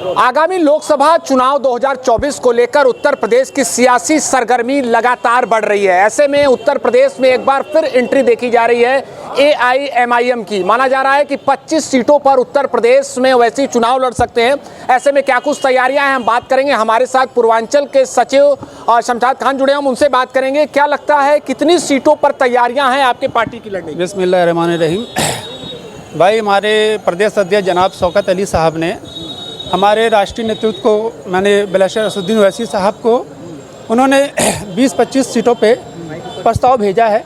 आगामी लोकसभा चुनाव 2024 को लेकर उत्तर प्रदेश की सियासी सरगर्मी लगातार बढ़ रही है। ऐसे में उत्तर प्रदेश में एक बार फिर एंट्री देखी जा रही है AIMIM की। माना जा रहा है कि 25 सीटों पर उत्तर प्रदेश में वैसे ही चुनाव लड़ सकते हैं। ऐसे में क्या कुछ तैयारियां हैं, हम बात करेंगे। हमारे साथ पूर्वांचल के सचिव शमशाद खान जुड़े हैं, हम उनसे बात करेंगे। क्या लगता है कितनी सीटों पर तैयारियां हैं आपके पार्टी की लड़ने की? बिस्मिल्लाहिर्रहमानिर्रहीम। भाई, हमारे प्रदेश अध्यक्ष जनाब शौकत अली साहब ने हमारे राष्ट्रीय नेतृत्व को, मैंने बिलाशर असदुद्दीन ओवैसी साहब को, उन्होंने 20-25 सीटों पे प्रस्ताव भेजा है,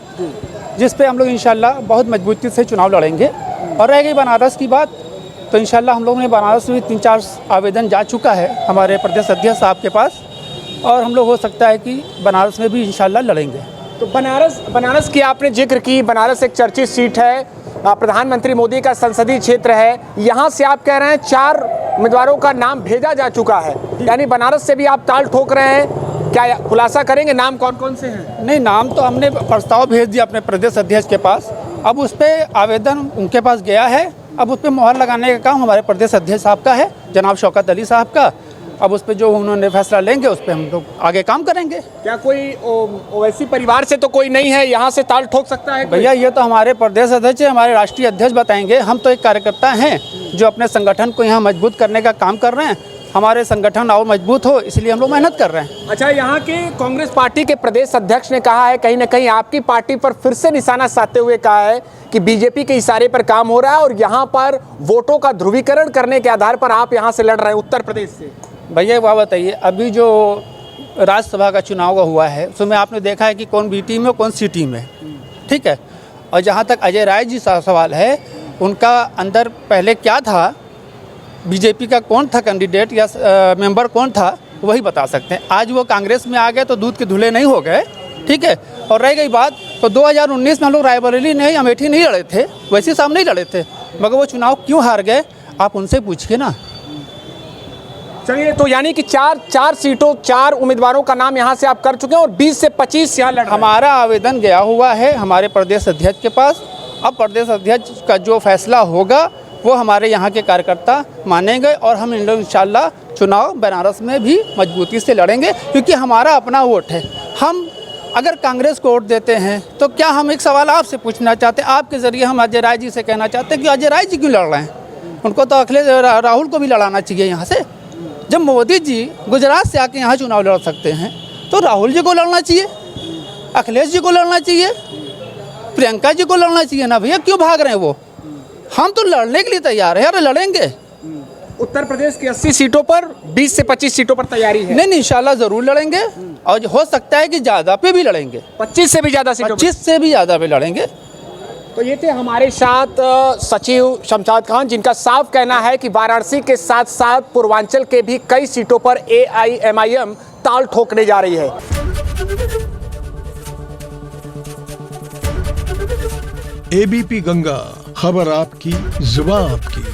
जिस पे हम लोग इंशाल्लाह बहुत मजबूती से चुनाव लड़ेंगे। और रह गई बनारस की बात, तो इंशाल्लाह हम लोगों ने बनारस में 3-4 आवेदन जा चुका है हमारे प्रदेश अध्यक्ष साहब के पास, और हम लोग हो सकता है कि बनारस में भी इंशाल्लाह लड़ेंगे। तो बनारस की आपने जिक्र की, बनारस एक चर्चित सीट है, प्रधानमंत्री मोदी का संसदीय क्षेत्र है। यहाँ से आप कह रहे हैं 4 उम्मीदवारों का नाम भेजा जा चुका है, यानी बनारस से भी आप ताल ठोक रहे हैं। क्या खुलासा करेंगे नाम कौन कौन से हैं? नहीं, नाम तो हमने प्रस्ताव भेज दिया अपने प्रदेश अध्यक्ष के पास। अब उस पर आवेदन उनके पास गया है। अब उस पर मोहर लगाने का काम हमारे प्रदेश अध्यक्ष साहब का है, जनाब शौकत अली साहब का। अब उस पर जो उन्होंने फैसला लेंगे, उस पर हम लोग आगे काम करेंगे। क्या कोई ओवैसी परिवार से तो कोई नहीं है यहाँ से ताल ठोक सकता है? भैया, ये तो हमारे प्रदेश अध्यक्ष, हमारे राष्ट्रीय अध्यक्ष बताएंगे। हम तो एक कार्यकर्ता हैं जो अपने संगठन को यहाँ मजबूत करने का काम कर रहे हैं। हमारे संगठन और मजबूत हो, इसलिए हम लोग मेहनत कर रहे हैं। अच्छा, यहाँ के कांग्रेस पार्टी के प्रदेश अध्यक्ष ने कहा है, कहीं ना कहीं आपकी पार्टी पर फिर से निशाना साधते हुए कहा है कि बीजेपी के इशारे पर काम हो रहा है और यहाँ पर वोटों का ध्रुवीकरण करने के आधार पर आप यहाँ से लड़ रहे हैं उत्तर प्रदेश से। भैया, वह बताइए, अभी जो राज्यसभा का चुनाव हुआ है, उसमें आपने देखा है कि कौन बी टीम है, कौन सी टीम है, ठीक है। और जहाँ तक अजय राय जी का सवाल है, उनका अंदर पहले क्या था, बीजेपी का कौन था कैंडिडेट या मेंबर कौन था, वही बता सकते हैं। आज वो कांग्रेस में आ गए तो दूध के धुले नहीं हो गए, ठीक है। और रह गई बात, तो 2019 में हम लोग रायबरेली नहीं, अमेठी नहीं लड़े थे, वैसे साहब नहीं लड़े थे, मगर वो चुनाव क्यों हार गए, आप उनसे पूछिए ना। चलिए, तो यानी कि 4 सीटों, 4 उम्मीदवारों का नाम यहाँ से आप कर चुके हैं और 20 से 25 यहाँ लड़। हमारा आवेदन गया हुआ है हमारे प्रदेश अध्यक्ष के पास। अब प्रदेश अध्यक्ष का जो फैसला होगा वो हमारे यहाँ के कार्यकर्ता मानेंगे, और हम इंशाल्लाह चुनाव बनारस में भी मजबूती से लड़ेंगे, क्योंकि हमारा अपना वोट है। हम अगर कांग्रेस को वोट देते हैं तो क्या, हम एक सवाल आपसे पूछना चाहते हैं, आपके ज़रिए हम अजय राय जी से कहना चाहते हैं कि अजय राय जी क्यों लड़ रहे हैं? उनको तो अखिलेश राहुल को भी लड़ाना चाहिए यहाँ से। जब मोदी जी गुजरात से आके यहाँ चुनाव लड़ सकते हैं, तो राहुल जी को लड़ना चाहिए, अखिलेश जी को लड़ना चाहिए, प्रियंका जी को लड़ना चाहिए ना। भैया, क्यों भाग रहे हैं वो? हम तो लड़ने के लिए तैयार है, अरे लड़ेंगे। उत्तर प्रदेश की 80 सीटों पर 20 से 25 सीटों पर तैयारी है। नहीं, इंशाल्लाह ज़रूर लड़ेंगे, और हो सकता है कि ज़्यादा पे भी लड़ेंगे, 25 से भी ज़्यादा सीटों, 25 से भी ज़्यादा पे लड़ेंगे। तो ये थे हमारे साथ सचिव शमशाद खान, जिनका साफ कहना है कि वाराणसी के साथ साथ पूर्वांचल के भी कई सीटों पर AIMIM ताल ठोकने जा रही है। ABP गंगा, खबर आपकी, जुबान आपकी।